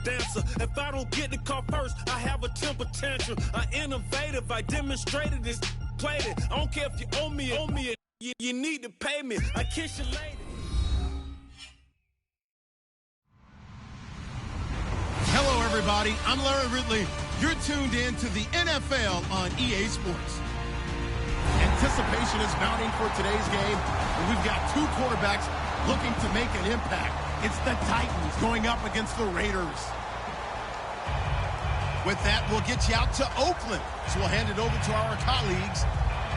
dancer. If I don't get the call first, I have a temper tantrum. I innovative, I demonstrated this, played it. I don't care if you owe me it. You need to pay me. I kiss you later. Hello, everybody. I'm Larry Ridley. You're tuned in to the NFL on EA Sports. Anticipation is mounting for today's game, and we've got two quarterbacks looking to make an impact. It's the Titans going up against the Raiders. With that, we'll get you out to Oakland. So we'll hand it over to our colleagues,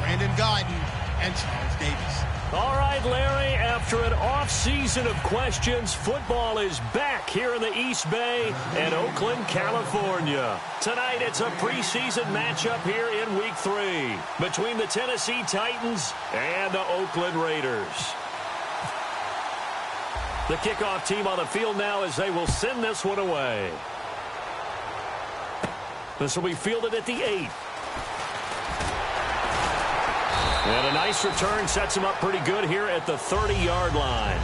Brandon Guyton and Charles Davis. All right, Larry, after an off-season of questions, football is back here in the East Bay in Oakland, California. Tonight, it's a preseason matchup here in Week 3 between the Tennessee Titans and the Oakland Raiders. The kickoff team on the field now as they will send this one away. This will be fielded at the 8. And a nice return sets him up pretty good here at the 30-yard line.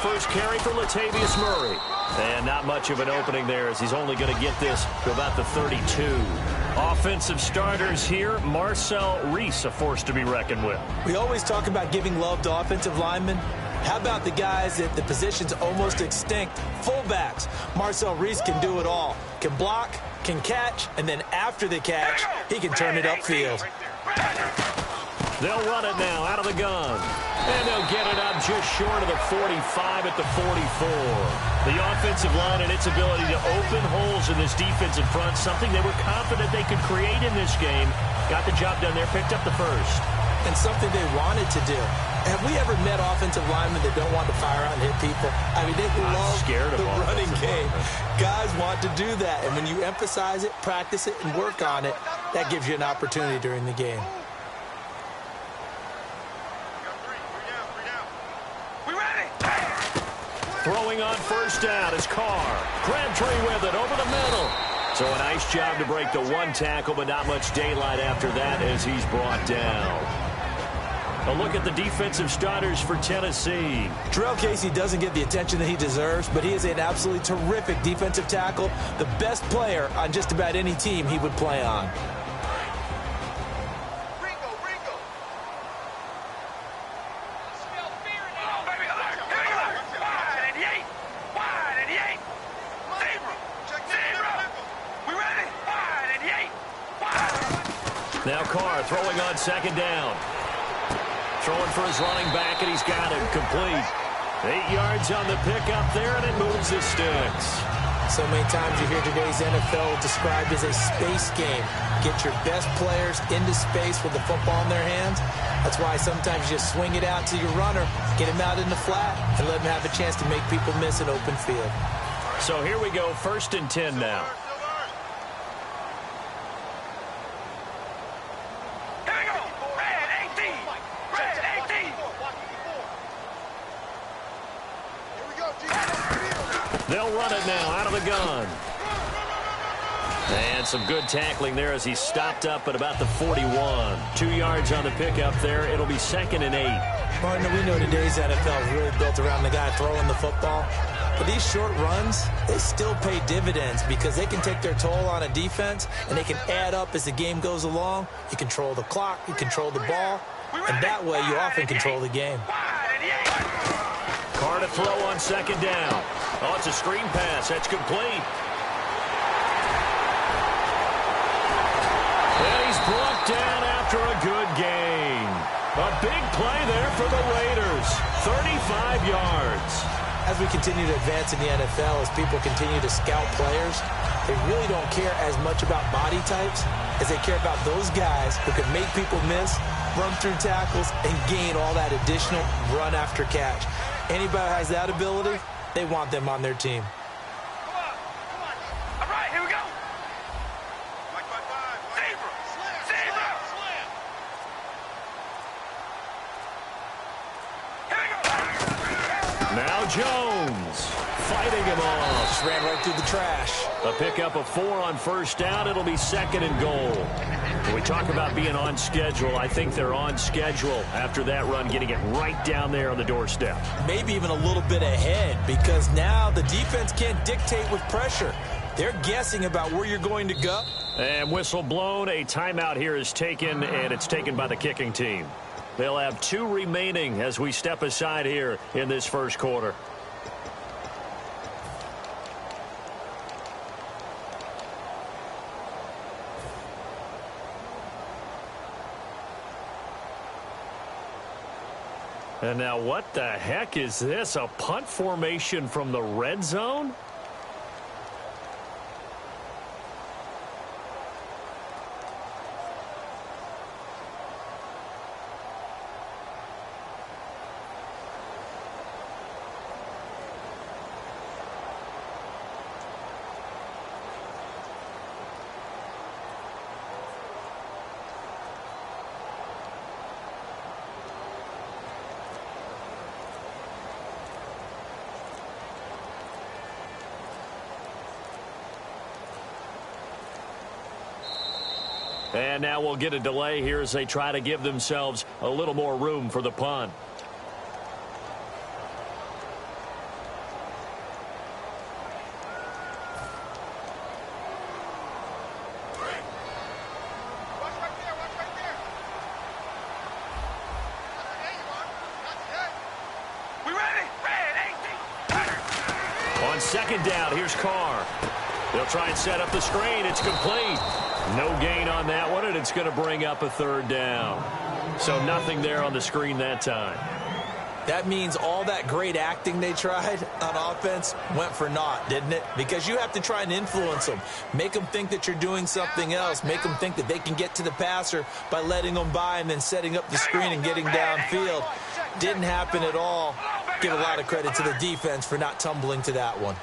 First carry for Latavius Murray. And not much of an opening there as he's only going to get this to about the 32. Offensive starters here, Marcel Reese, a force to be reckoned with. We always talk about giving love to offensive linemen. How about the guys at the position's almost extinct? Fullbacks. Marcel Reese can do it all. Can block, can catch, and then after the catch, he can turn it upfield. They'll run it now out of the gun. And they'll get it up just short of the 45 at the 44. The offensive line and its ability to open holes in this defensive front, something they were confident they could create in this game. Got the job done there, picked up the first. And something they wanted to do. Have we ever met offensive linemen that don't want to fire out and hit people? I mean, they love the running game. Guys want to do that. And when you emphasize it, practice it, and work on it, that gives you an opportunity during the game. Throwing on first down is Carr. Crabtree with it over the middle. So a nice job to break the one tackle, but not much daylight after that as he's brought down. A look at the defensive starters for Tennessee. Terrell Casey doesn't get the attention that he deserves, but he is an absolutely terrific defensive tackle, the best player on just about any team he would play on. Now Carr throwing on second down. Throwing for his running back, and he's got him complete. 8 yards on the pickup there, and it moves the sticks. So many times you hear today's NFL described as a space game. Get your best players into space with the football in their hands. That's why sometimes you just swing it out to your runner, get him out in the flat, and let him have a chance to make people miss an open field. So here we go, 1st and 10 now. They'll run it now out of the gun. And some good tackling there as he stopped up at about the 41. 2 yards on the pickup there. It'll be 2nd and 8. Martin, we know today's NFL is really built around the guy throwing the football. But these short runs, they still pay dividends because they can take their toll on a defense, and they can add up as the game goes along. You control the clock, you control the ball, and that way you often control the game. Carr to throw on second down. Oh, it's a screen pass. That's complete. And he's brought down after a good gain. A big play there for the Raiders. 35 yards. As we continue to advance in the NFL, as people continue to scout players, they really don't care as much about body types as they care about those guys who can make people miss, run through tackles, and gain all that additional run after catch. Anybody who has that ability, they want them on their team. Now Jones fighting him off. Just ran right through the trash. A pickup of 4 on first down. It'll be 2nd and goal. When we talk about being on schedule, I think they're on schedule after that run, getting it right down there on the doorstep. Maybe even a little bit ahead, because now the defense can't dictate with pressure. They're guessing about where you're going to go. And whistle blown. A timeout here is taken, and it's taken by the kicking team. They'll have 2 remaining as we step aside here in this first quarter. And now what the heck is this? A punt formation from the red zone? And now we'll get a delay here as they try to give themselves a little more room for the punt. On 2nd down, here's Carr. They'll try and set up the screen. It's complete. No gain on that one, and it's going to bring up a 3rd down. So nothing there on the screen that time. That means all that great acting they tried on offense went for naught, didn't it? Because you have to try and influence them. Make them think that you're doing something else. Make them think that they can get to the passer by letting them by and then setting up the screen and getting downfield. Didn't happen at all. Give a lot of credit to the defense for not tumbling to that one.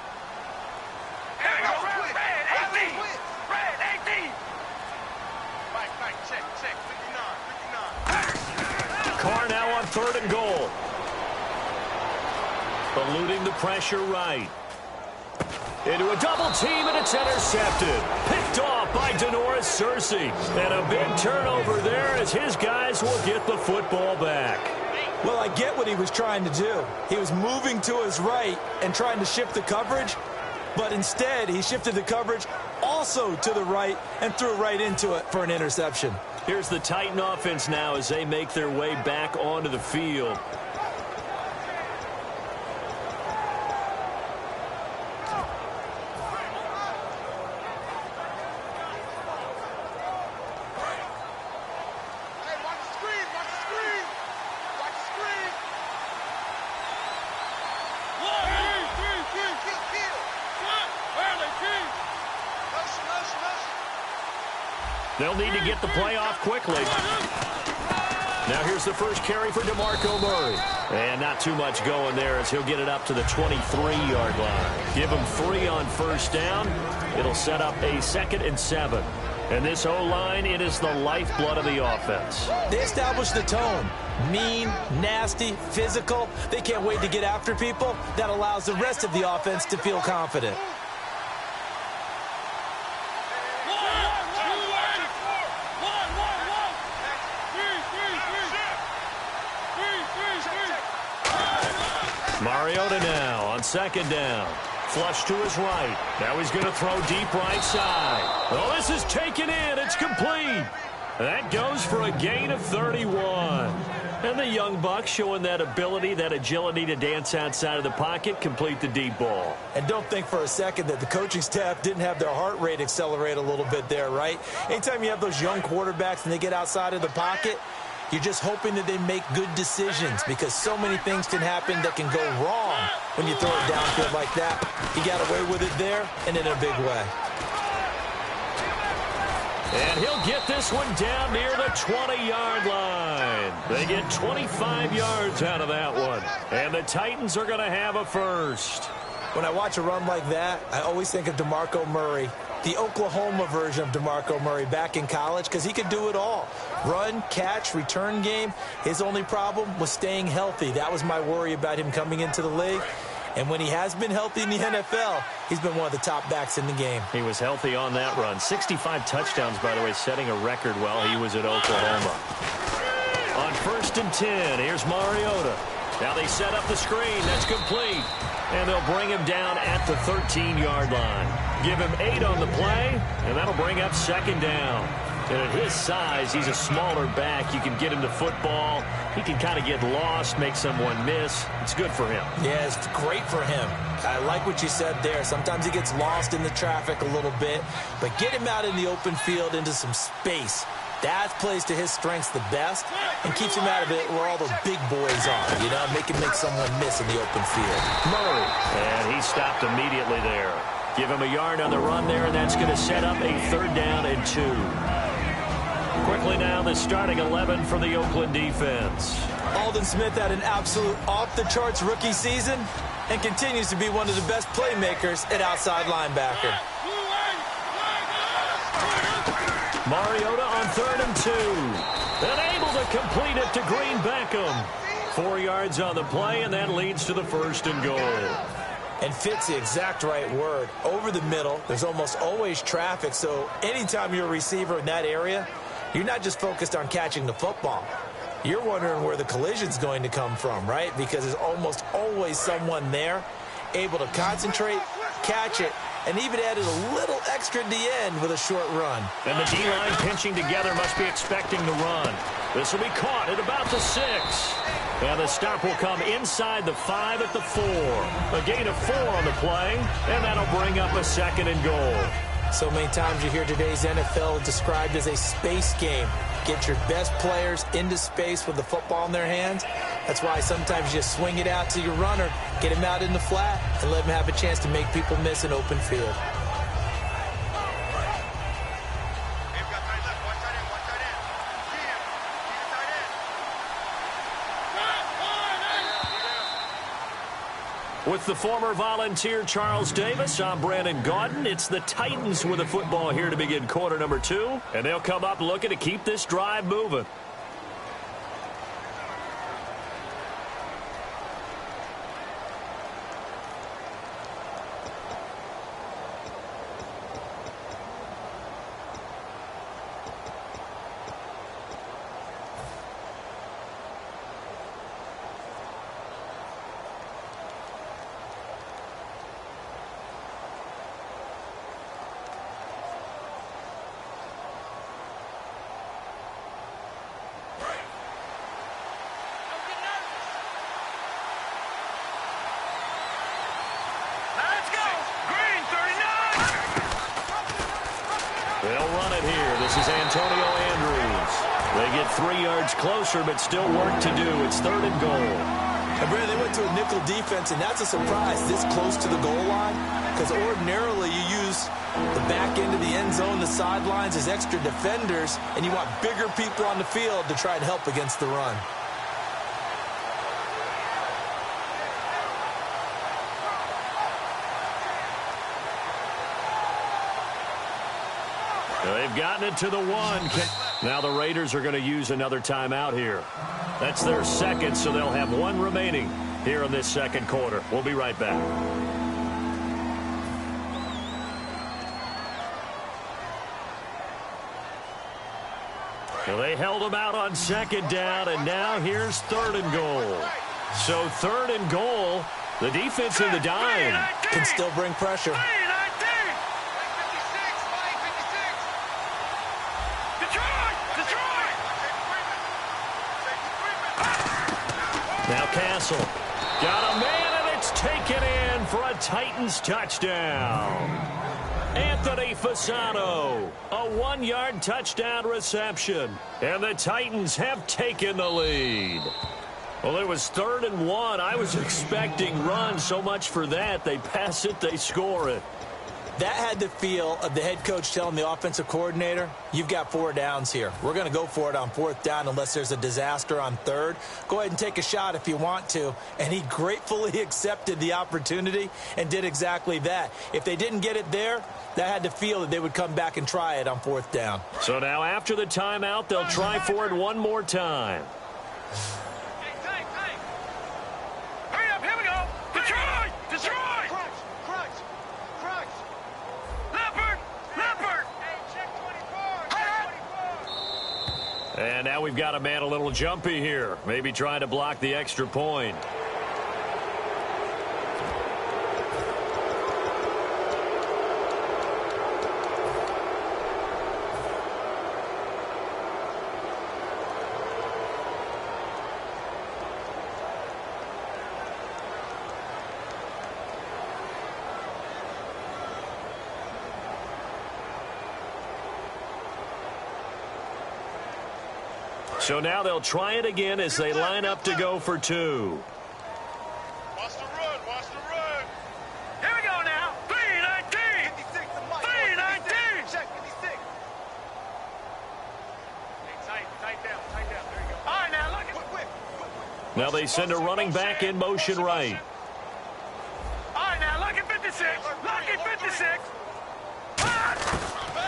Carr now on 3rd and goal. Eluding the pressure right. Into a double team, and it's intercepted. Picked off by Denoris Searcy. And a big turnover there as his guys will get the football back. Well, I get what he was trying to do. He was moving to his right and trying to shift the coverage, but instead he shifted the coverage also to the right and threw right into it for an interception. Here's the Titan offense now as they make their way back onto the field. They'll need to get the play off quickly. Now here's the first carry for DeMarco Murray. And not too much going there as he'll get it up to the 23-yard line. Give him 3 on first down. It'll set up a 2nd and 7. And this O-line, it is the lifeblood of the offense. They establish the tone. Mean, nasty, physical. They can't wait to get after people. That allows the rest of the offense to feel confident. Mariota now on 2nd down. Flush to his right. Now he's going to throw deep right side. Oh, this is taken in. It's complete. That goes for a gain of 31. And the young buck showing that ability, that agility to dance outside of the pocket, complete the deep ball. And don't think for a second that the coaching staff didn't have their heart rate accelerate a little bit there, right? Anytime you have those young quarterbacks and they get outside of the pocket, you're just hoping that they make good decisions because so many things can happen that can go wrong when you throw it downfield like that. He got away with it there and in a big way. And he'll get this one down near the 20-yard line. They get 25 yards out of that one. And the Titans are going to have a first. When I watch a run like that, I always think of DeMarco Murray, the Oklahoma version of DeMarco Murray back in college, because he could do it all. Run, catch, return game. His only problem was staying healthy. That was my worry about him coming into the league. And when he has been healthy in the NFL, he's been one of the top backs in the game. He was healthy on that run. 65 touchdowns, by the way, setting a record while he was at Oklahoma. On 1st and 10, here's Mariota. Now they set up the screen. That's complete. And they'll bring him down at the 13-yard line. Give him 8 on the play, and that'll bring up 2nd down. And at his size, he's a smaller back. You can get him to football. He can kind of get lost, make someone miss. It's good for him. Yeah, it's great for him. I like what you said there. Sometimes he gets lost in the traffic a little bit, but get him out in the open field into some space. That plays to his strengths the best and keeps him out of it where all those big boys are, you know, make him make someone miss in the open field. Murray, and he stopped immediately there. Give him a yard on the run there, and that's going to set up a 3rd down and 2. Quickly now, the starting 11 for the Oakland defense. Aldon Smith had an absolute off-the-charts rookie season and continues to be one of the best playmakers at outside linebacker. Mariota on 3rd and 2. And able to complete it to Green Beckham. 4 yards on the play, and that leads to the 1st and goal. And fits the exact right word. Over the middle, there's almost always traffic, so anytime you're a receiver in that area, you're not just focused on catching the football. You're wondering where the collision's going to come from, right? Because there's almost always someone there able to concentrate, catch it, and even added a little extra at the end with a short run. And the D-line pinching together must be expecting the run. This will be caught at about the 6. And the stop will come inside the 5 at the 4. A gain of 4 on the play, and that'll bring up a 2nd and goal. So many times you hear today's NFL described as a space game. Get your best players into space with the football in their hands. That's why sometimes you just swing it out to your runner, get him out in the flat, and let him have a chance to make people miss an open field. With the former Volunteer Charles Davis, I'm Brandon Gaudin. It's the Titans with the football here to begin quarter number 2. And they'll come up looking to keep this drive moving. They'll run it here. This is Antonio Andrews. They get 3 yards closer, but still work to do. It's 3rd and goal. And Brandon, they went to a nickel defense, and that's a surprise this close to the goal line, because ordinarily you use the back end of the end zone, the sidelines as extra defenders, and you want bigger people on the field to try and help against the run. They've gotten it to the 1. Now the Raiders are going to use another timeout here. That's their 2nd, so they'll have 1 remaining here in this 2nd quarter. We'll be right back. Well, they held them out on 2nd down, and now here's 3rd and goal. So 3rd and goal, the defense in the dime can still bring pressure. Now Castle got a man, and it's taken in for a Titans touchdown. Anthony Fasano, a 1-yard touchdown reception. And the Titans have taken the lead. Well, it was 3rd and 1. I was expecting run, so much for that. They pass it, they score it. That had the feel of the head coach telling the offensive coordinator, you've got 4 downs here. We're going to go for it on 4th down unless there's a disaster on 3rd. Go ahead and take a shot if you want to. And he gratefully accepted the opportunity and did exactly that. If they didn't get it there, that had the feel that they would come back and try it on 4th down. So now after the timeout, they'll try for it one more time. Hurry up, here we go. Detroit! Detroit! And now we've got a man a little jumpy here. Maybe trying to block the extra point. So now they'll try it again as they line up to go for 2. Watch the run, watch the run. Here we go now. 3-19. 3-19. Check 56. Hey, tight down. There you go. All right, now look at quick. Now they send a running back in motion right. All right, now look at 56. Look at 56.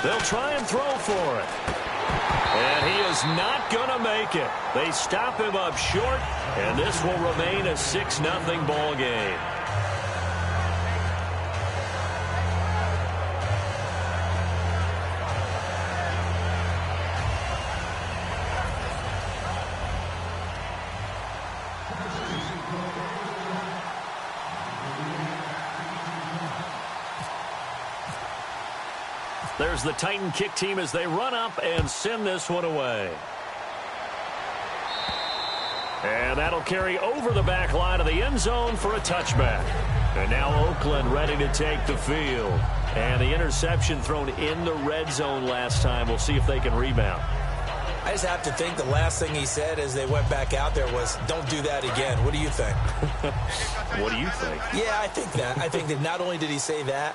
They'll try and throw for it. And he is not going to make it. They stop him up short, and this will remain a 6-0 ball game. There's the Titan kick team as they run up and send this one away. And that'll carry over the back line of the end zone for a touchback. And now Oakland ready to take the field. And the interception thrown in the red zone last time. We'll see if they can rebound. I just have to think the last thing he said as they went back out there was, don't do that again. What do you think? What do you think? Yeah, I think that. I think that not only did he say that,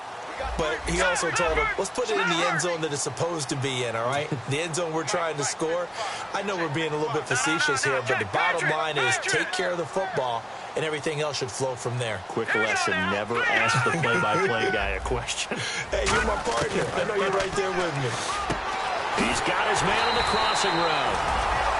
but he also told him, let's put it in the end zone that it's supposed to be in, all right? The end zone we're trying to score. I know we're being a little bit facetious here, but the bottom line is take care of the football, and everything else should flow from there. Quick lesson, never ask the play-by-play guy a question. Hey, you're my partner. I know you're right there with me. He's got his man on the crossing route.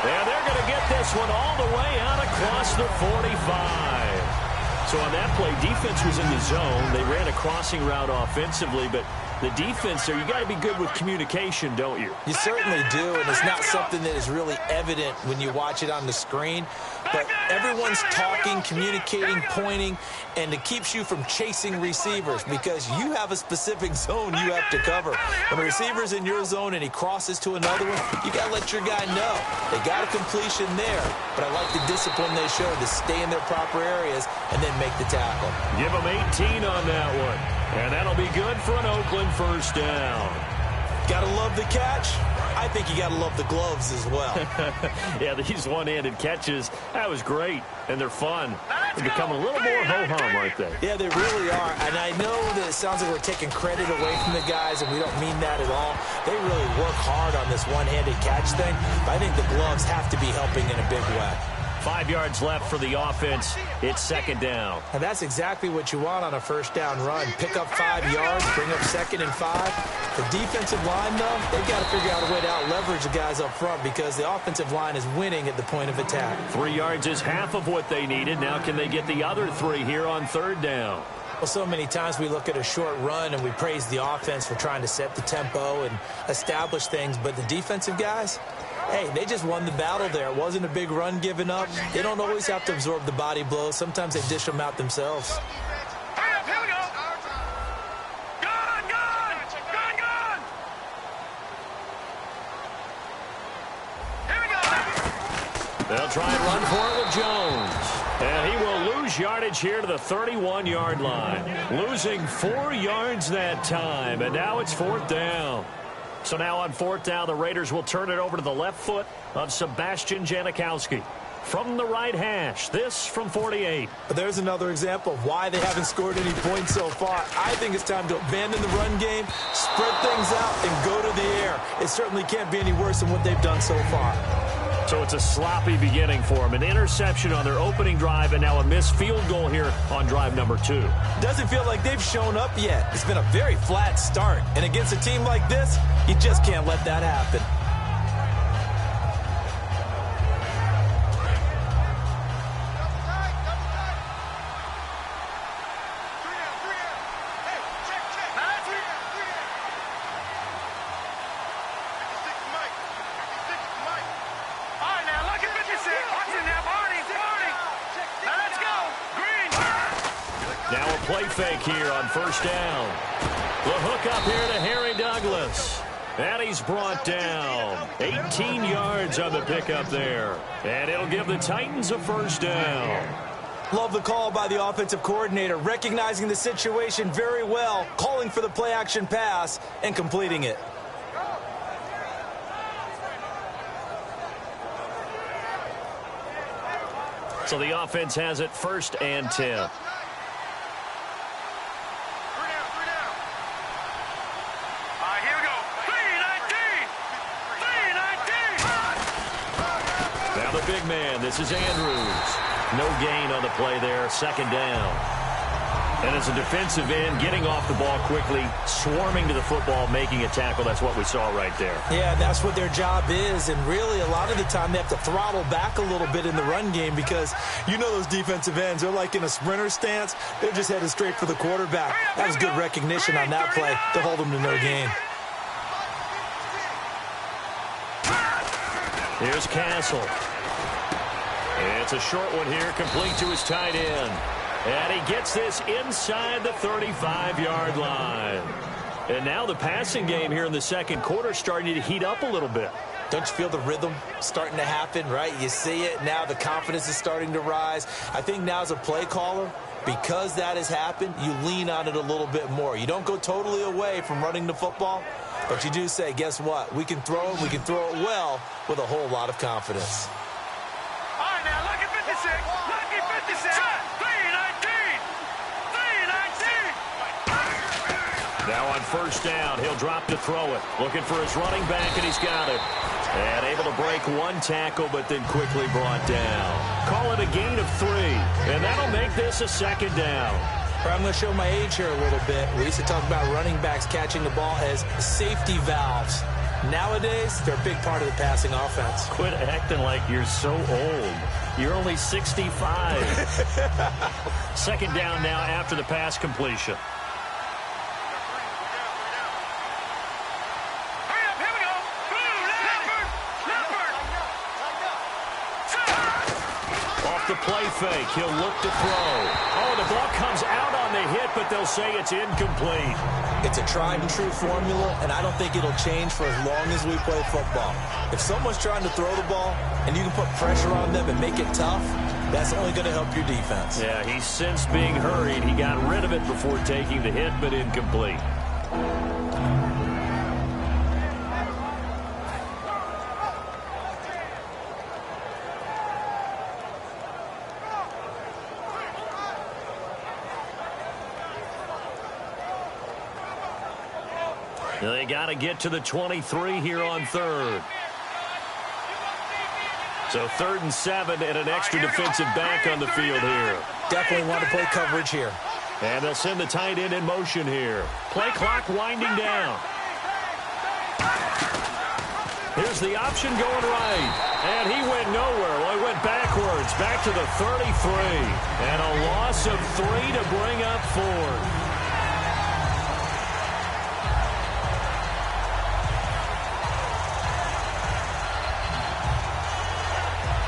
And they're going to get this one all the way out across the 45. So on that play, defense was in the zone. They ran a crossing route offensively, but the defense there, you got to be good with communication, don't you? You certainly do, and it's not something that is really evident when you watch it on the screen. But everyone's talking, communicating, pointing, and it keeps you from chasing receivers because you have a specific zone you have to cover. When a receiver's in your zone and he crosses to another one, you got to let your guy know. They got a completion there, but I like the discipline they showed to stay in their proper areas and then make the tackle. Give them 18 on that one, and that'll be good for an Oakland first down. Gotta love the catch. I think you gotta love the gloves as well. Yeah, these one-handed catches, that was great, and they're fun. They're becoming a little more ho-hum right there. Yeah, they really are, and I know that it sounds like we're taking credit away from the guys, and we don't mean that at all. They really work hard on this one-handed catch thing, but I think the gloves have to be helping in a big way. 5 yards left for the offense. It's second down. And that's exactly what you want on a first down run. Pick up 5 yards, bring up 2nd and 5. The defensive line, though, they've got to figure out a way to out-leverage the guys up front because the offensive line is winning at the point of attack. 3 yards is half of what they needed. Now can they get the other 3 here on third down? Well, so many times we look at a short run and we praise the offense for trying to set the tempo and establish things, but the defensive guys, hey, they just won the battle there. It wasn't a big run given up. They don't always have to absorb the body blows. Sometimes they dish them out themselves. Here we go. Gone. Here we go. They'll try and run for it with Jones. And he will lose yardage here to the 31-yard line. Losing 4 yards that time, and now it's fourth down. So now on fourth down, the Raiders will turn it over to the left foot of Sebastian Janikowski. from the right hash. This from 48. But there's another example of why they haven't scored any points so far. I think it's time to abandon the run game, spread things out, and go to the air. It certainly can't be any worse than what they've done so far. So it's a sloppy beginning for them. An interception on their opening drive, and now a missed field goal here on drive number 2. Doesn't feel like they've shown up yet. It's been a very flat start. And against a team like this, you just can't let that happen. Play fake here on first down. The hook up here to Harry Douglas. And he's brought down. 18 yards on the pickup there. And it'll give the Titans a first down. Love the call by the offensive coordinator, recognizing the situation very well, calling for the play-action pass, and completing it. So the offense has it first and 10. Big man, this is Andrews. No gain on the play there, second down. And as a defensive end, getting off the ball quickly, swarming to the football, making a tackle. That's what we saw right there. Yeah, that's what their job is. And really, a lot of the time, they have to throttle back a little bit in the run game because you know those defensive ends, they're like in a sprinter stance. They're just headed straight for the quarterback. That was good recognition on that play to hold them to no gain. Here's Castle. It's a short one here, complete to his tight end. And he gets this inside the 35-yard line. And now the passing game here in the second quarter starting to heat up a little bit. Don't you feel the rhythm starting to happen, right? You see it. Now the confidence is starting to rise. I think now as a play caller, because that has happened, you lean on it a little bit more. You don't go totally away from running the football, but you do say, guess what? We can throw it. We can throw it well with a whole lot of confidence. Now on first down, he'll drop to throw it. Looking for his running back, and he's got it. And able to break one tackle, but then quickly brought down. Call it a gain of 3, and that'll make this a second down. I'm going to show my age here a little bit. We used to talk about running backs catching the ball as safety valves. Nowadays, they're a big part of the passing offense. Quit acting like you're so old. You're only 65. Second down now after the pass completion. The play fake. He'll look to throw. Oh, the ball comes out on the hit, but they'll say it's incomplete. It's a tried and true formula, and I don't think it'll change for as long as we play football. If someone's trying to throw the ball and you can put pressure on them and make it tough, that's only going to help your defense. Yeah, he's since being hurried. He got rid of it before taking the hit, but incomplete. They got to get to the 23 here on third. So 3rd and 7 and an extra defensive back on the field here. Definitely want to play coverage here. And they'll send the tight end in motion here. Play clock winding down. Here's the option going right. And he went nowhere. Well, he went backwards, back to the 33. And a loss of 3 to bring up 4.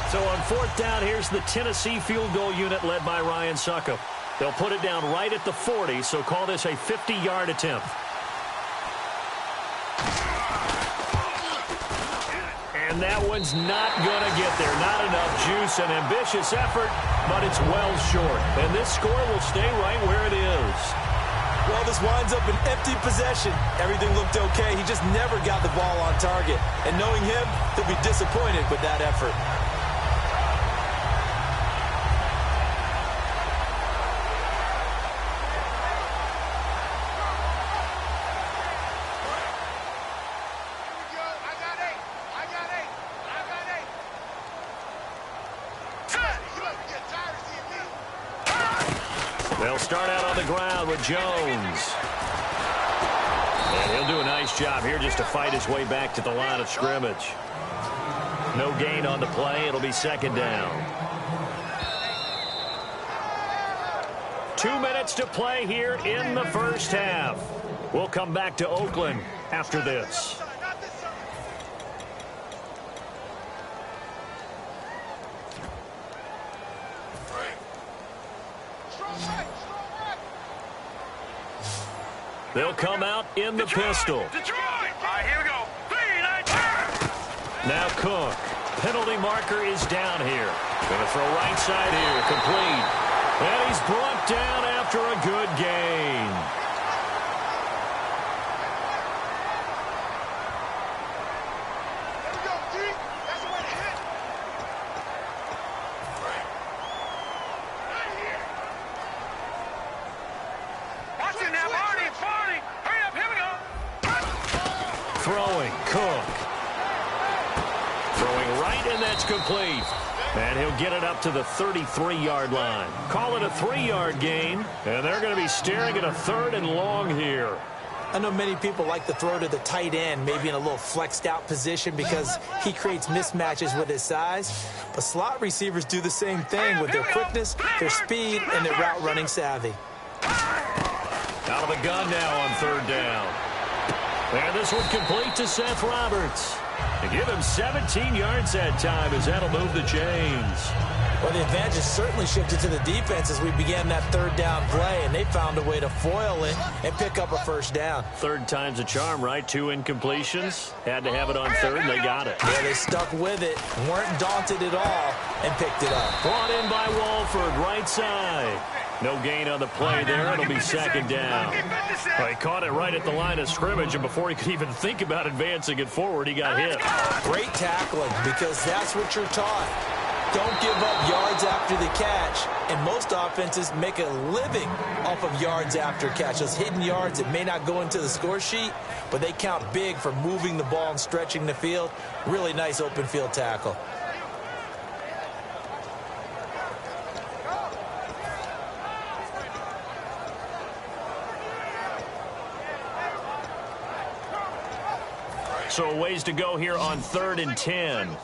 So on 4th down, here's the Tennessee field goal unit led by Ryan Suckup. They'll put it down right at the 40, so call this a 50-yard attempt. And that one's not going to get there. Not enough juice. An ambitious effort, but it's well short. And this score will stay right where it is. Well, this winds up an empty possession. Everything looked okay. He just never got the ball on target. And knowing him, he'll be disappointed with that effort. They'll start out on the ground with Jones. And he'll do a nice job here just to fight his way back to the line of scrimmage. No gain on the play. It'll be second down. 2 minutes to play here in the first half. We'll come back to Oakland after this. They'll come out in the pistol. Here we go. Now Cook. Penalty marker is down here. Going to throw right side here. Complete. And he's brought down after a good gain. Throwing, Cook. Throwing right, and that's complete. And he'll get it up to the 33-yard line. Call it a 3-yard gain, and they're going to be staring at a 3rd and long here. I know many people like to throw to the tight end, maybe in a little flexed out position because he creates mismatches with his size. But slot receivers do the same thing with their quickness, their speed, and their route running savvy. Out of the gun now on 3rd down. And this one complete to Seth Roberts. And give him 17 yards that time as that'll move the chains. Well, the advantage has certainly shifted to the defense as we began that 3rd down play, and they found a way to foil it and pick up a 1st down. 3rd time's a charm, right? 2 incompletions. Had to have it on 3rd, and they got it. Yeah, they stuck with it, weren't daunted at all, and picked it up. Brought in by Walford, right side. No gain on the play there. It'll be 2nd down. Well, he caught it right at the line of scrimmage, and before he could even think about advancing it forward, he got hit. Great tackling, because that's what you're taught. Don't give up yards after the catch, and most offenses make a living off of yards after catch. Those hidden yards that may not go into the score sheet, but they count big for moving the ball and stretching the field. Really nice open field tackle. So a ways to go here on 3rd and 10.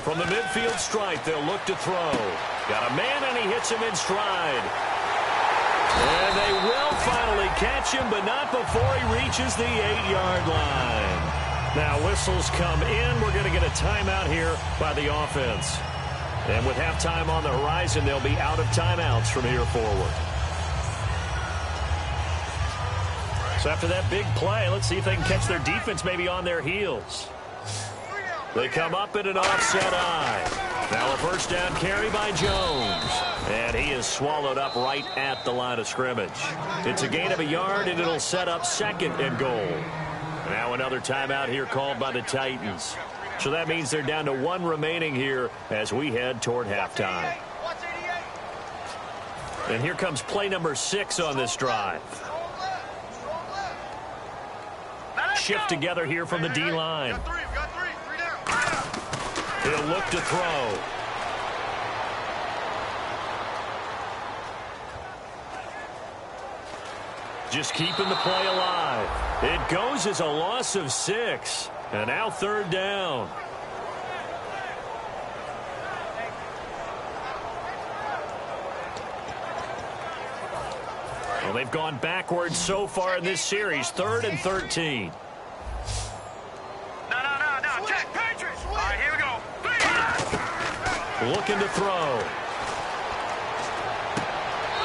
From the midfield stripe, they'll look to throw. Got a man, and he hits him in stride. And they will finally catch him, but not before he reaches the 8-yard line. Now whistles come in. We're going to get a timeout here by the offense. And with halftime on the horizon, they'll be out of timeouts from here forward. So after that big play, let's see if they can catch their defense maybe on their heels. They come up in an offset eye. Now a 1st down carry by Jones. And he is swallowed up right at the line of scrimmage. It's a gain of a yard, and it'll set up 2nd and goal. Now another timeout here called by the Titans. So that means they're down to 1 remaining here as we head toward halftime. And here comes play number 6 on this drive. Shift together here from the D-line. He'll look to throw. Just keeping the play alive. It goes as a loss of 6. And now 3rd down. Well, they've gone backwards so far in this series. 3rd and 13. No. Check. Patriots. All right, here we go. Looking to throw.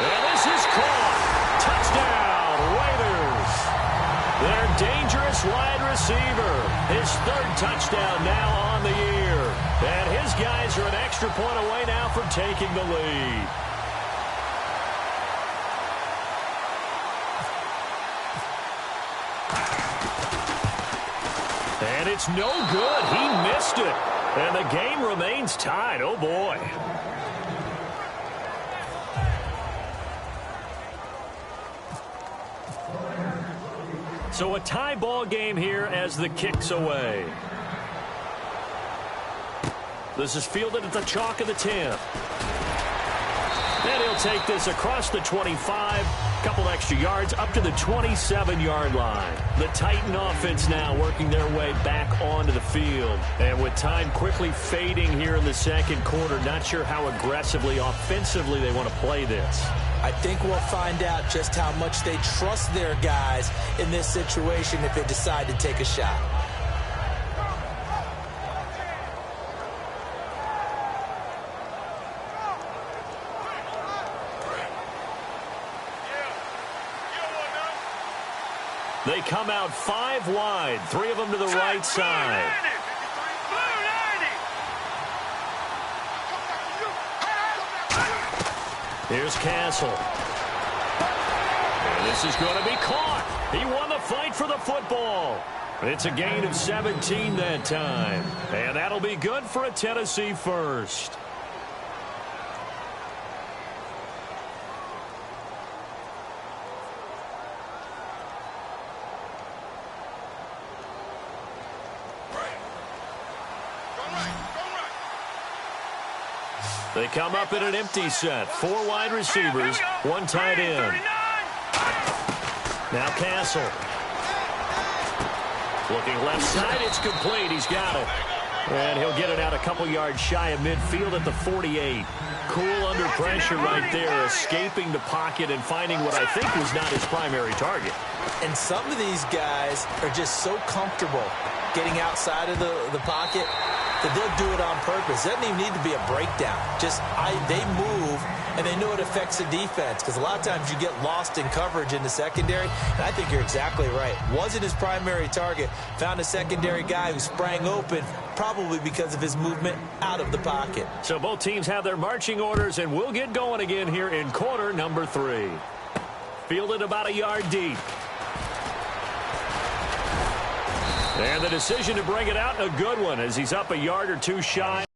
And this is caught. Touchdown, Raiders. Their dangerous wide receiver. His 3rd touchdown now on the year. And his guys are an extra point away now from taking the lead. And it's no good. He missed it. And the game remains tied. Oh, boy. So a tie ball game here as the kick's away. This is fielded at the chalk of the 10. And he'll take this across the 25, couple extra yards up to the 27-yard line. The Titan offense now working their way back onto the field. And with time quickly fading here in the second quarter, not sure how aggressively, offensively they want to play this. I think we'll find out just how much they trust their guys in this situation if they decide to take a shot. They come out 5 wide, 3 of them to the right side. Here's Castle. And this is going to be caught. He won the fight for the football. It's a gain of 17 that time. And that'll be good for a Tennessee first. They come up in an empty set. 4 wide receivers, 1 tight end. Now Castle. Looking left side, it's complete. He's got it. And he'll get it out a couple yards shy of midfield at the 48. Cool under pressure right there, escaping the pocket and finding what I think was not his primary target. And some of these guys are just so comfortable getting outside of the pocket that they'll do it on purpose. It doesn't even need to be a breakdown. Just they move, and they know it affects the defense, because a lot of times you get lost in coverage in the secondary, and I think you're exactly right. Wasn't his primary target. Found a secondary guy who sprang open, probably because of his movement out of the pocket. So both teams have their marching orders, and we'll get going again here in quarter number 3. Fielded about a yard deep. And the decision to bring it out, a good one, as he's up a yard or 2 shy.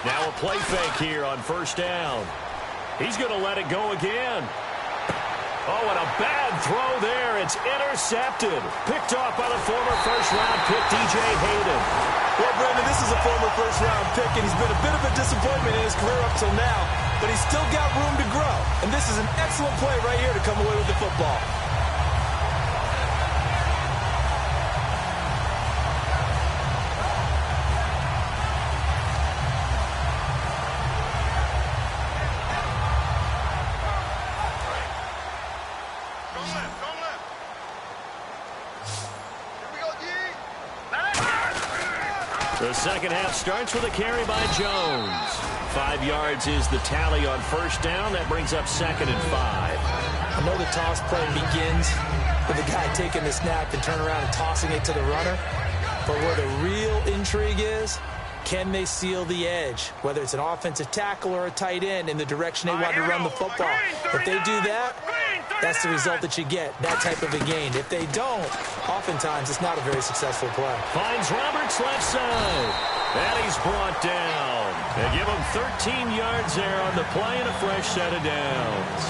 Now a play fake here on first down. He's going to let it go again. Oh, and a bad throw there. It's intercepted. Picked off by the former first-round pick, DJ Hayden. Well, Brandon, this is a former first-round pick, and he's been a bit of a disappointment in his career up till now, but he's still got room to grow. And this is an excellent play right here to come away with the football. The second half starts with a carry by Jones. 5 yards is the tally on first down. That brings up 2nd and 5. I know the toss play begins with the guy taking the snap and turn around and tossing it to the runner. But where the real intrigue is, can they seal the edge, whether it's an offensive tackle or a tight end, in the direction they want to run the football? If they do that, that's the result that you get, that type of a gain. If they don't, oftentimes it's not a very successful play. Finds Roberts left side. And he's brought down. They give him 13 yards there on the play and a fresh set of downs.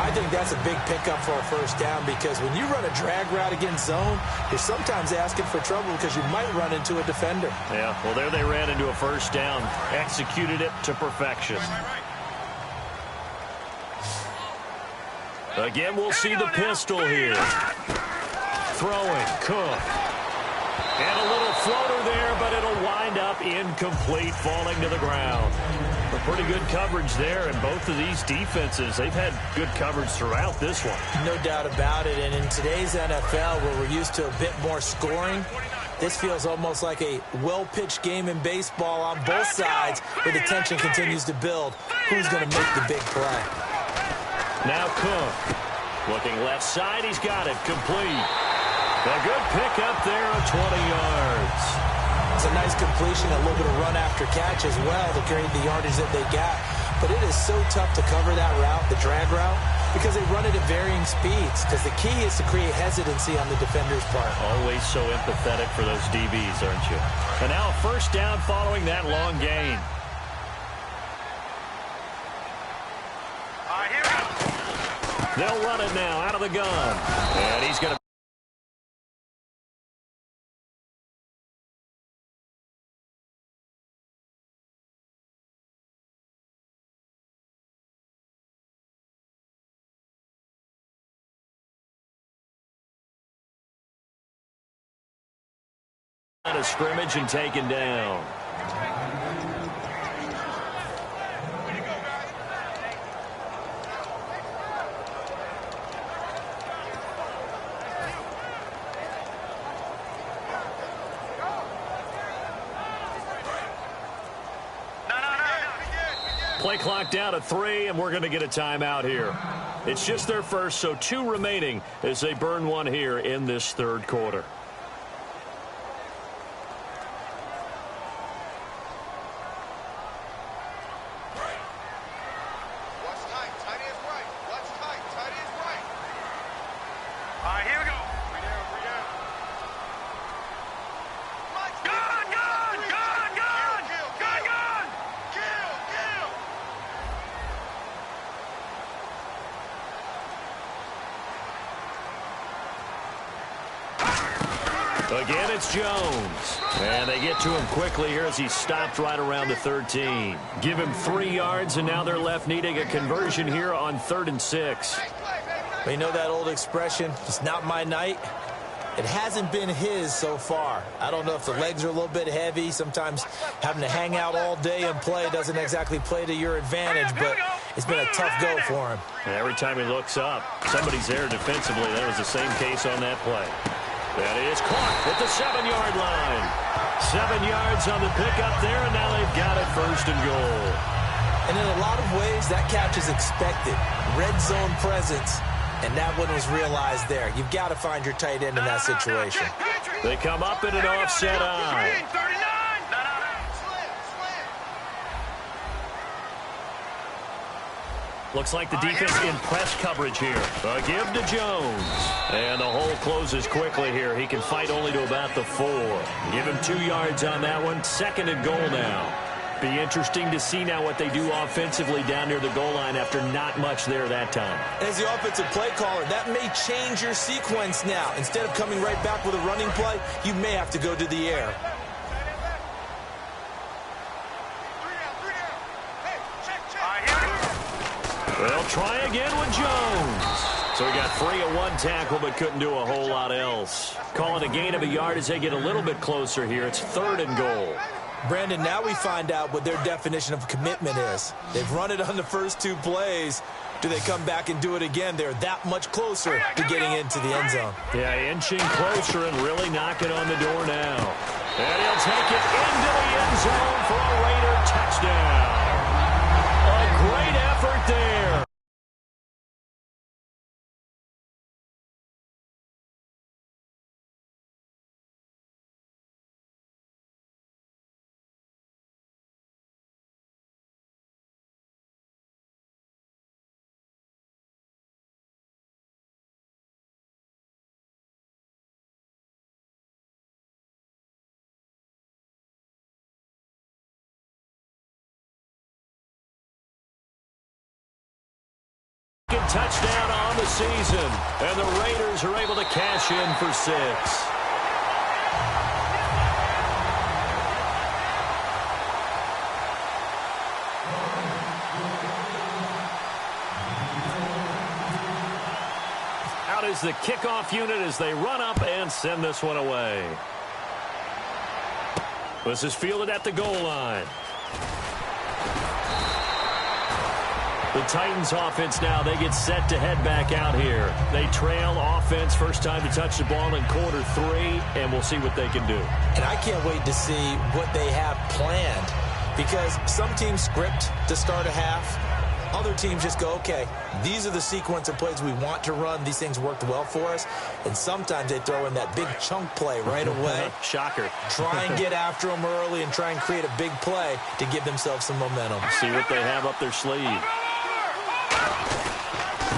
I think that's a big pickup for a first down, because when you run a drag route against zone, you're sometimes asking for trouble because you might run into a defender. Yeah, well, there they ran into a first down. Executed it to perfection. Again, we'll see the pistol here. Throwing, Cook. And a little floater there, but it'll wind up incomplete, falling to the ground. A pretty good coverage there, and both of these defenses, they've had good coverage throughout this one. No doubt about it, and in today's NFL, where we're used to a bit more scoring, this feels almost like a well-pitched game in baseball on both sides, where the tension continues to build. Who's going to make the big play? Now Cook. Looking left side, he's got it, complete. A good pickup there of 20 yards. It's a nice completion, a little bit of run after catch as well to create the yardage that they got. But it is so tough to cover that route, the drag route, because they run it at varying speeds. Because the key is to create hesitancy on the defender's part. Always so empathetic for those DBs, aren't you? And now first down following that long gain. They'll run it now out of the gun. And he's going to... out of scrimmage and taken down. Play clock down to 3, and we're going to get a timeout here. It's just their first, so 2 remaining as they burn one here in this third quarter. Again, it's Jones. And they get to him quickly here as he stopped right around the 13. Give him 3 yards, and now they're left needing a conversion here on 3rd and 6. You know that old expression, it's not my night? It hasn't been his so far. I don't know if the legs are a little bit heavy. Sometimes having to hang out all day and play doesn't exactly play to your advantage, but it's been a tough go for him. And every time he looks up, somebody's there defensively. That was the same case on that play. That is caught at the 7-yard line. 7 yards on the pickup there, and now they've got it 1st and goal. And in a lot of ways, that catch is expected. Red zone presence, and that one was realized there. You've got to find your tight end in that situation. They come up in an offset eye. Looks like the defense in press coverage here. A give to Jones. And the hole closes quickly here. He can fight only to about the 4. Give him 2 yards on that one. 2nd and goal now. Be interesting to see now what they do offensively down near the goal line after not much there that time. As the offensive play caller, that may change your sequence now. Instead of coming right back with a running play, you may have to go to the air. They'll try again with Jones. So he got free of 1 tackle but couldn't do a whole lot else. Call it a gain of a yard as they get a little bit closer here. It's 3rd and goal. Brandon, now we find out what their definition of commitment is. They've run it on the first 2 plays. Do they come back and do it again? They're that much closer to getting into the end zone. Yeah, inching closer and really knocking on the door now. And he'll take it into the end zone for a Raider touchdown. A great effort there. Touchdown on the season, and the Raiders are able to cash in for 6. Out is the kickoff unit as they run up and send this one away. This is fielded at the goal line. The Titans offense now, they get set to head back out here. They trail offense, first time to touch the ball in quarter 3, and we'll see what they can do. And I can't wait to see what they have planned, because some teams script to start a half. Other teams just go, okay, these are the sequence of plays we want to run. These things worked well for us. And sometimes they throw in that big chunk play right away. Shocker. Try and get after them early and try and create a big play to give themselves some momentum. See what they have up their sleeve.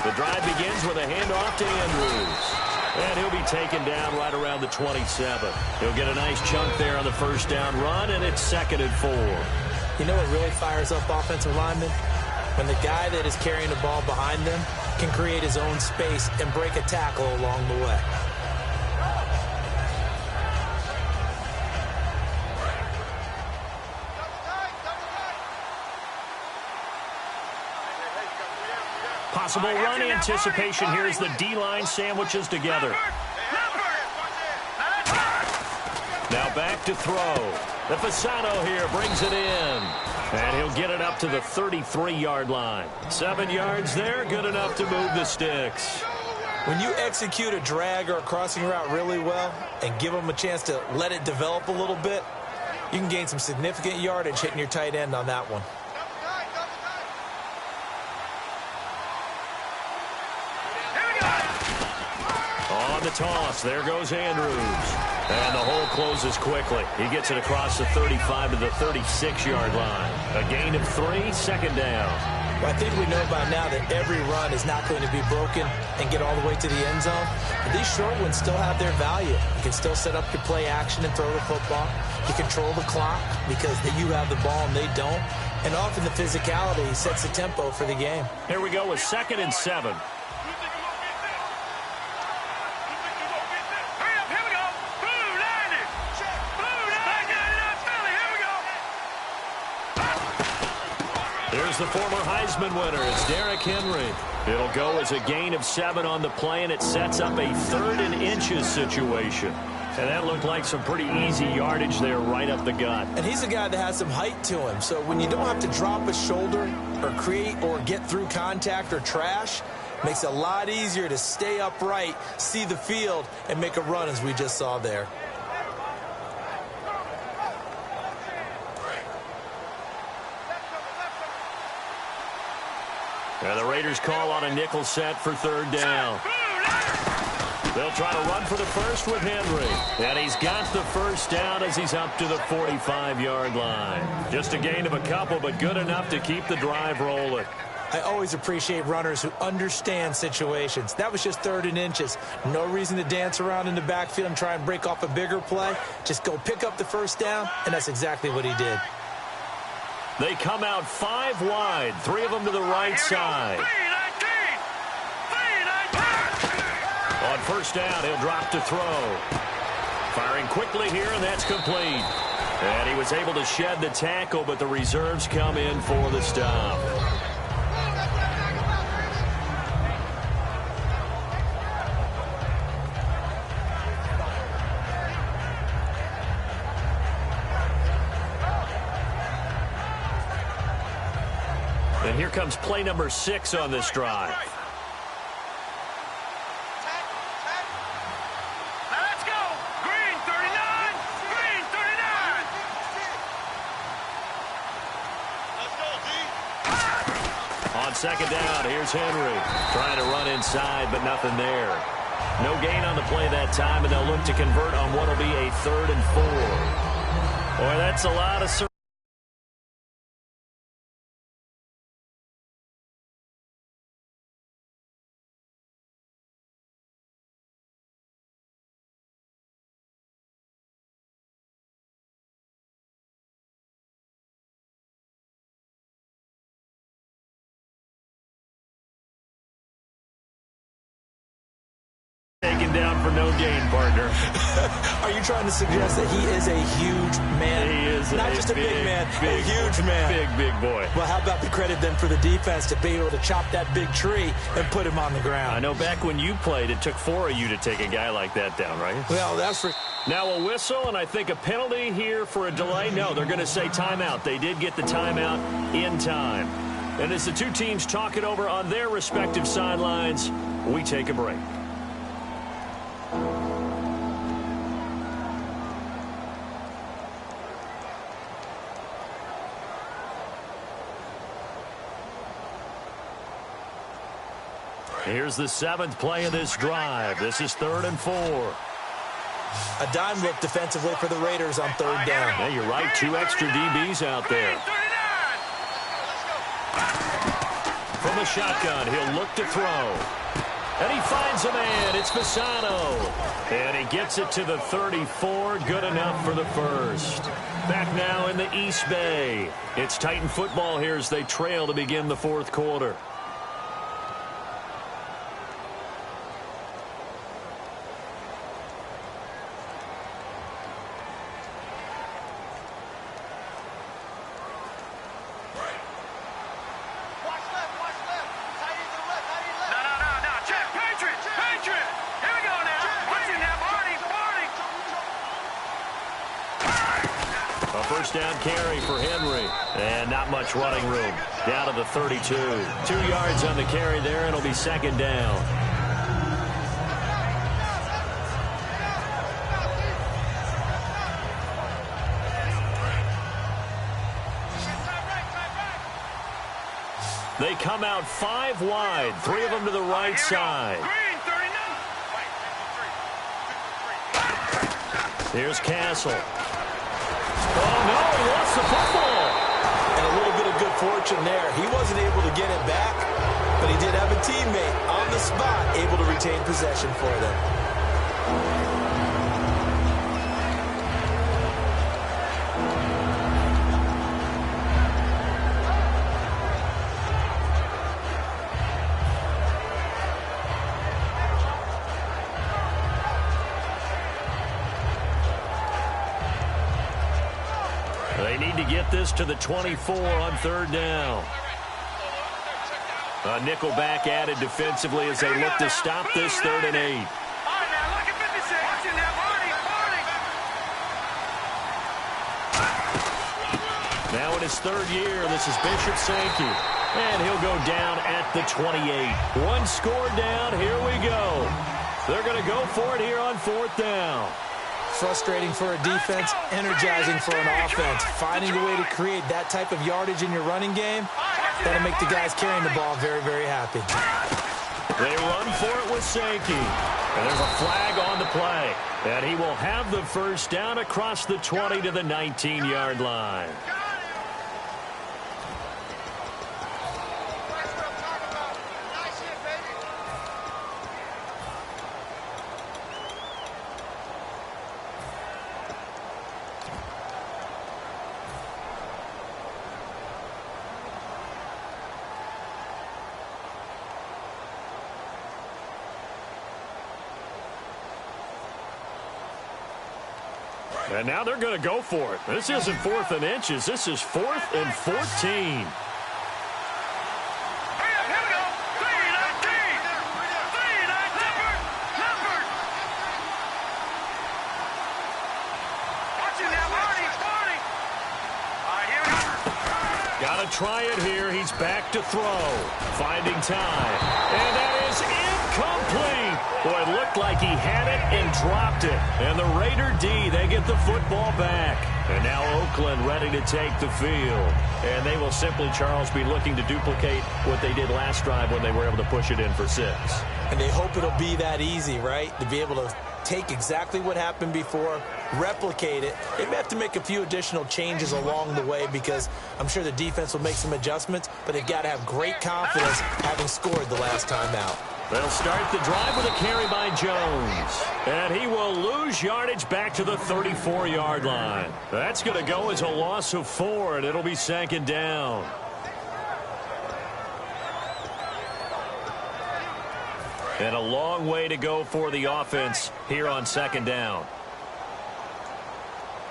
The drive begins with a handoff to Andrews. And he'll be taken down right around the 27. He'll get a nice chunk there on the first down run, and it's 2nd and 4. You know what really fires up offensive linemen? When the guy that is carrying the ball behind them can create his own space and break a tackle along the way. Possible run anticipation here as the D-line sandwiches together. Now back to throw. The Fasano here brings it in. And he'll get it up to the 33-yard line. 7 yards there, good enough to move the sticks. When you execute a drag or a crossing route really well and give them a chance to let it develop a little bit, you can gain some significant yardage hitting your tight end on that one. On the toss, there goes Andrews. And the hole closes quickly. He gets it across the 35 to the 36-yard line. A gain of 3, 2nd down. Well, I think we know by now that every run is not going to be broken and get all the way to the end zone. But these short ones still have their value. You can still set up your play action and throw the football. You control the clock because you have the ball and they don't. And often the physicality sets the tempo for the game. Here we go with 2nd and 7. Here's the former Heisman winner. It's Derrick Henry. It'll go as a gain of 7 on the play, and it sets up a 3rd and inches situation. And that looked like some pretty easy yardage there right up the gut. And he's a guy that has some height to him. So when you don't have to drop a shoulder or create or get through contact or trash, makes it a lot easier to stay upright, see the field, and make a run as we just saw there. And the Raiders call on a nickel set for 3rd down. They'll try to run for the first with Henry. And he's got the first down as he's up to the 45-yard line. Just a gain of a couple, but good enough to keep the drive rolling. I always appreciate runners who understand situations. That was just 3rd and inches. No reason to dance around in the backfield and try and break off a bigger play. Just go pick up the first down, and that's exactly what he did. They come out 5 wide, 3 of them to the right side. On first down, he'll drop to throw. Firing quickly here, and that's complete. And he was able to shed the tackle, but the reserves come in for the stop. And here comes play number 6 on this drive. Let's go. Green 39. Green 39. Let's go, D. On 2nd down, here's Henry. Trying to run inside, but nothing there. No gain on the play that time, and they'll look to convert on what will be a 3rd and 4. Boy, that's a lot of service. Taken down for no gain, partner. Are you trying to suggest that he is a huge man? He is not just a big man, a huge man. Big boy. Well, how about the credit then for the defense to be able to chop that big tree and put him on the ground? I know back when you played, it took 4 of you to take a guy like that down, right? Well, that's for... Now a whistle, and I think a penalty here for a delay. No, they're going to say timeout. They did get the timeout in time. And as the two teams talk it over on their respective sidelines, we take a break. Here's the 7th play of this drive. This is 3rd and 4. A dime look defensively for the Raiders on 3rd down. Yeah, you're right. 2 extra DBs out there. From the shotgun, he'll look to throw. And he finds a man. It's Fasano. And he gets it to the 34. Good enough for the first. Back now in the East Bay. It's Titan football here as they trail to begin the 4th quarter. First down carry for Henry. And not much running room. Down to the 32. 2 yards on the carry there, and it'll be 2nd down. They come out 5 wide. 3 of them to the right side. Here's Castle. Oh, no, he lost the football. And a little bit of good fortune there. He wasn't able to get it back, but he did have a teammate on the spot able to retain possession for them. They need to get this to the 24 on 3rd down. A nickelback added defensively as they look to stop this 3rd and 8. Now in his 3rd year, this is Bishop Sankey. And he'll go down at the 28. 1 score down. Here we go. They're going to go for it here on 4th down. Frustrating for a defense, energizing for an offense. Finding a way to create that type of yardage in your running game, that'll make the guys carrying the ball very, very happy. They run for it with Sankey. And there's a flag on the play. And he will have the first down across the 20 to the 19-yard line. And now they're going to go for it. This isn't 4th and inches. This is 4th and 14. Got to try it here. He's back to throw. Finding time. And that is incomplete. Boy, it looked like he had it and dropped it. And the Raider D, they get the football back. And now Oakland ready to take the field. And they will simply, Charles, be looking to duplicate what they did last drive when they were able to push it in for 6. And they hope it'll be that easy, right? To be able to take exactly what happened before, replicate it. They may have to make a few additional changes along the way because I'm sure the defense will make some adjustments, but they've got to have great confidence having scored the last time out. They'll start the drive with a carry by Jones. And he will lose yardage back to the 34-yard line. That's going to go as a loss of 4, and it'll be 2nd down. And a long way to go for the offense here on 2nd down.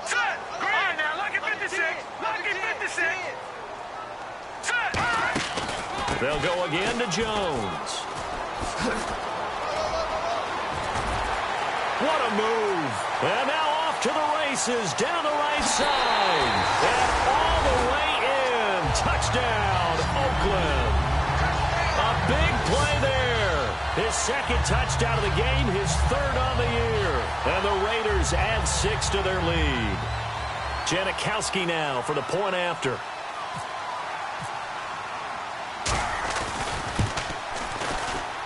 Set! Green! Now look at 56! Look at 56! Set! They'll go again to Jones. What a move. And now off to the races down the right side. And all the way in. Touchdown, Oakland. A big play there. His 2nd touchdown of the game, his 3rd on the year. And the Raiders add 6 to their lead. Janikowski now for the point after.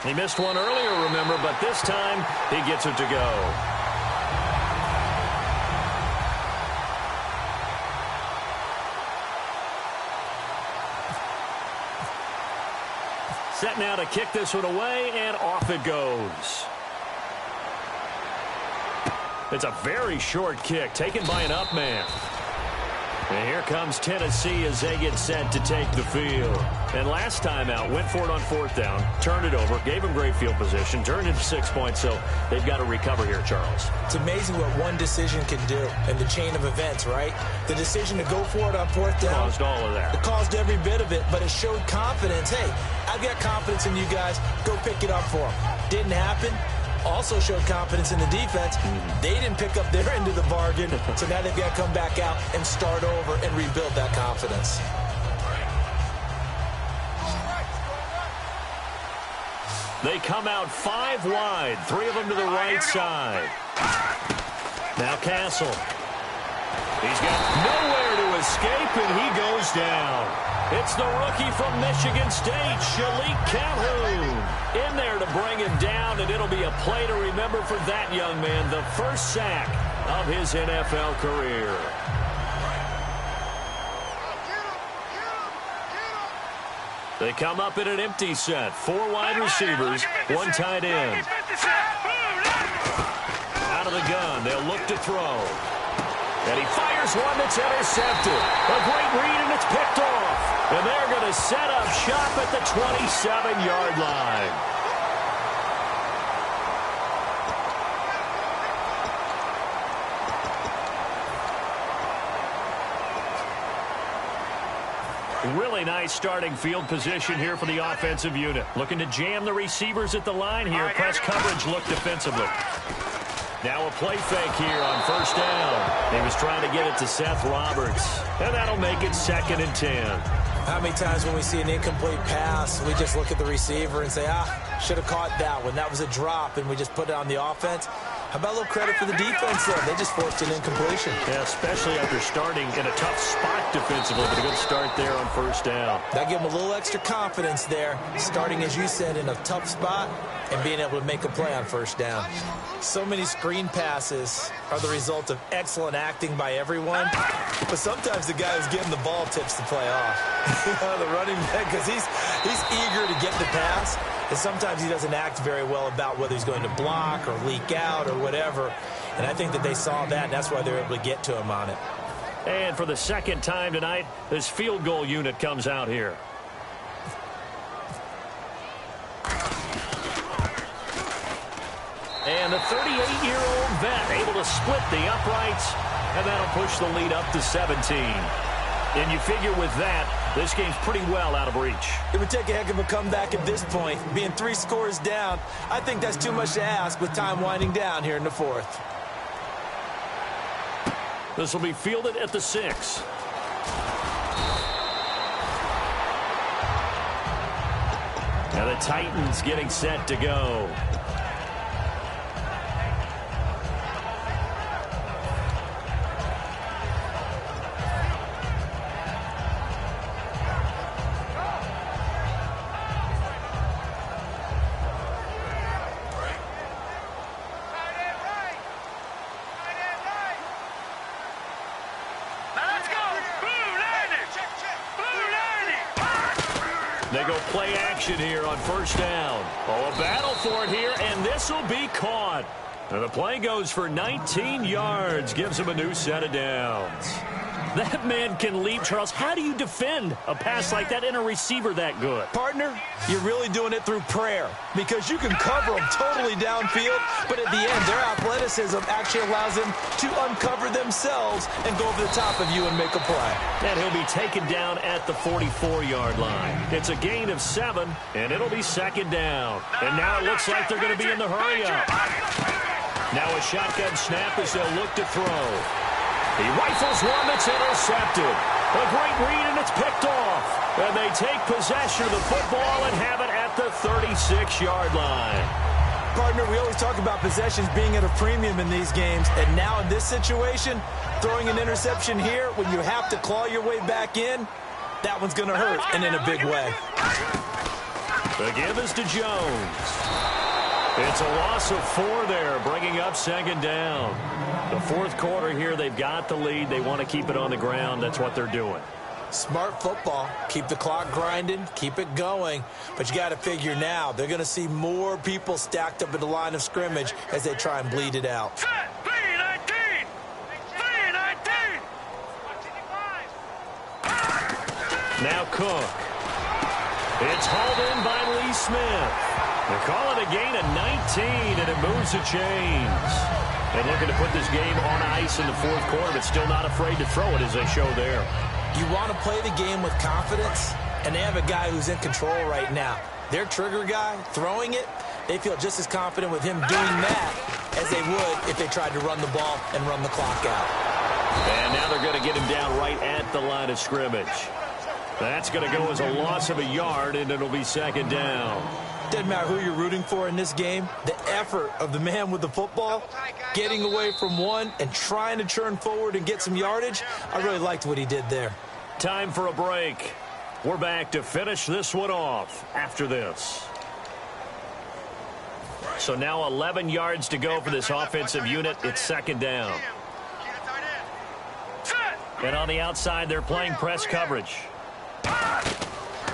He missed one earlier, remember, but this time he gets it to go. Set now to kick this one away, and off it goes. It's a very short kick, taken by an up man. And here comes Tennessee as they get set to take the field. And last time out, went for it on 4th down, turned it over, gave them great field position, turned into 6 points, so they've got to recover here, Charles. It's amazing what one decision can do in the chain of events, right? The decision to go for it on 4th down. Caused all of that. It caused every bit of it, but it showed confidence. Hey, I've got confidence in you guys. Go pick it up for them. Didn't happen. Also showed confidence in the defense. They didn't pick up their end of the bargain, so now they've got to come back out and start over and rebuild that confidence. They come out 5 wide, 3 of them to the right side. Now Castle. He's got nowhere to escape, and he goes down. It's the rookie from Michigan State, Shalik Calhoun, in there to bring him down, and it'll be a play to remember for that young man, the first sack of his NFL career. They come up in an empty set, 4 wide receivers, 1 tight end. Out of the gun, they'll look to throw. And he fires one that's intercepted. A great read, and it's picked off. And they're going to set up shop at the 27-yard line. Really nice starting field position here for the offensive unit. Looking to jam the receivers at the line here. Press coverage look defensively. Now a play fake here on 1st down. He was trying to get it to Seth Roberts. And that'll make it 2nd and 10. How many times when we see an incomplete pass, we just look at the receiver and say, should have caught that one. That was a drop, and we just put it on the offense. How about a little credit for the defense there? They just forced an incompletion. Yeah, especially after starting in a tough spot defensively, but a good start there on 1st down. That gave them a little extra confidence there, starting, as you said, in a tough spot and being able to make a play on 1st down. So many screen passes are the result of excellent acting by everyone, but sometimes the guy who's getting the ball tips the play off. The running back, because he's eager to get the pass, and sometimes he doesn't act very well about whether he's going to block or leak out or whatever. And I think that they saw that, and that's why they were able to get to him on it. And for the 2nd time tonight, this field goal unit comes out here. And the 38-year-old vet able to split the uprights, and that'll push the lead up to 17. And you figure with that, this game's pretty well out of reach. It would take a heck of a comeback at this point. Being 3 scores down, I think that's too much to ask with time winding down here in the 4th. This will be fielded at the 6. Now the Titans getting set to go. They go play action here on 1st down. Oh, a battle for it here, and this will be caught. And the play goes for 19 yards, gives him a new set of downs. That man can leap, Charles. How do you defend a pass like that in a receiver that good? Partner, you're really doing it through prayer, because you can cover them totally downfield, but at the end, their athleticism actually allows them to uncover themselves and go over the top of you and make a play. And he'll be taken down at the 44-yard line. It's a gain of 7, and it'll be 2nd down. And now it looks like they're going to be in the hurry-up. Now a shotgun snap as they'll look to throw. He rifles one that's intercepted. A great read, and it's picked off. And they take possession of the football and have it at the 36-yard line. Partner, we always talk about possessions being at a premium in these games. And now in this situation, throwing an interception here when you have to claw your way back in, that one's going to hurt, and in a big way. The give is to Jones. It's a loss of 4 there, bringing up second down. The fourth quarter here, they've got the lead. They want to keep it on the ground. That's what they're doing. Smart football. Keep the clock grinding. Keep it going. But you got to figure now, they're going to see more people stacked up at the line of scrimmage as they try and bleed it out. Set, 3-19. 3-19. Now Cook. It's hauled in by Lee Smith. They call it a gain of 19, and it moves the chains. And looking to put this game on ice in the fourth quarter, but still not afraid to throw it as they show there. You want to play the game with confidence, and they have a guy who's in control right now. Their trigger guy, throwing it, they feel just as confident with him doing that as they would if they tried to run the ball and run the clock out. And now they're going to get him down right at the line of scrimmage. That's going to go as a loss of a yard, and it'll be second down. Doesn't matter who you're rooting for in this game. The effort of the man with the football, getting away from one and trying to churn forward and get some yardage, I really liked what he did there. Time for a break. We're back to finish this one off after this. So now 11 yards to go for this offensive unit. It's second down. And on the outside, they're playing press coverage.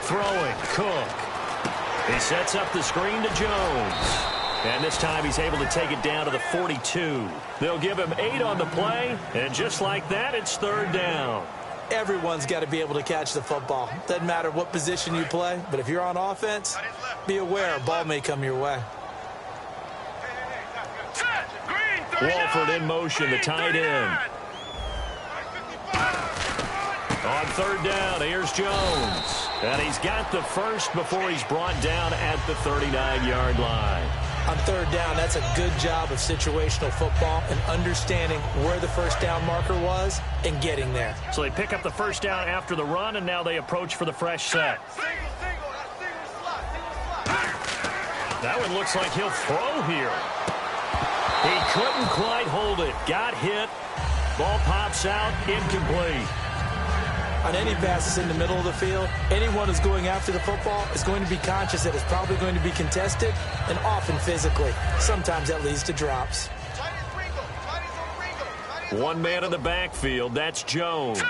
Throwing, Cook. He sets up the screen to Jones. And this time he's able to take it down to the 42. They'll give him 8 on the play. And just like that, it's third down. Everyone's got to be able to catch the football. Doesn't matter what position you play, but if you're on offense, be aware a ball may come your way. Walford in motion, the tight end. On third down, here's Jones. And he's got the first before he's brought down at the 39-yard line. On third down, that's a good job of situational football and understanding where the first down marker was and getting there. So they pick up the first down after the run, and now they approach for the fresh set. That one looks like he'll throw here. He couldn't quite hold it. Got hit. Ball pops out, incomplete. On any passes in the middle of the field, anyone who's going after the football is going to be conscious that it's probably going to be contested and often physically. Sometimes that leads to drops. One man in the backfield, that's Jones.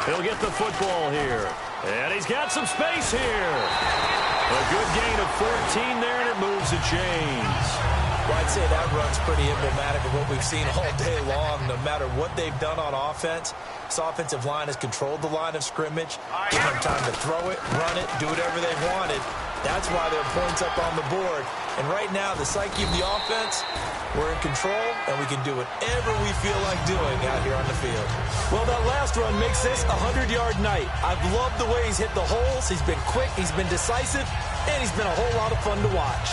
He'll get the football here. And he's got some space here. A good gain of 14 there, and it moves the chains. Well, I'd say that run's pretty emblematic of what we've seen all day long. No matter what they've done on offense, this offensive line has controlled the line of scrimmage, given them time to throw it, run it, do whatever they wanted. That's why there are points up on the board. And right now, the psyche of the offense, we're in control, and we can do whatever we feel like doing out here on the field. Well, that last run makes this a 100-yard night. I've loved the way he's hit the holes. He's been quick, he's been decisive, and he's been a whole lot of fun to watch.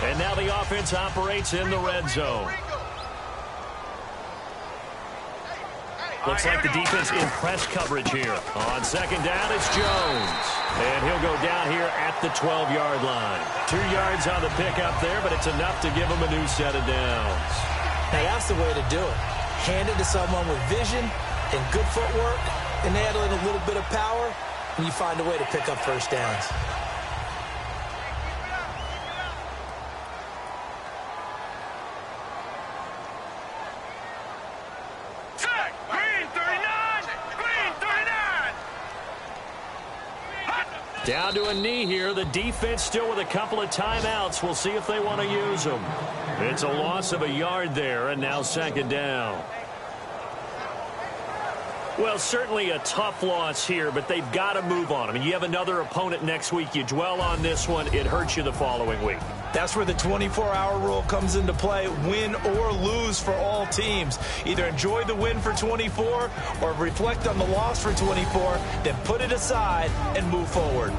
And now the offense operates in the red zone. Looks like the defense in press coverage here. On second down, it's Jones. And he'll go down here at the 12-yard line. 2 yards on the pickup there, but it's enough to give him a new set of downs. Now, that's the way to do it. Hand it to someone with vision and good footwork, and add in a little bit of power, and you find a way to pick up first downs. Down to a knee here. The defense still with a couple of timeouts. We'll see if they want to use them. It's a loss of a yard there, and now second down. Well, certainly a tough loss here, but they've got to move on. I mean, you have another opponent next week. You dwell on this one, it hurts you the following week. That's where the 24-hour rule comes into play, win or lose for all teams. Either enjoy the win for 24 or reflect on the loss for 24, then put it aside and move forward.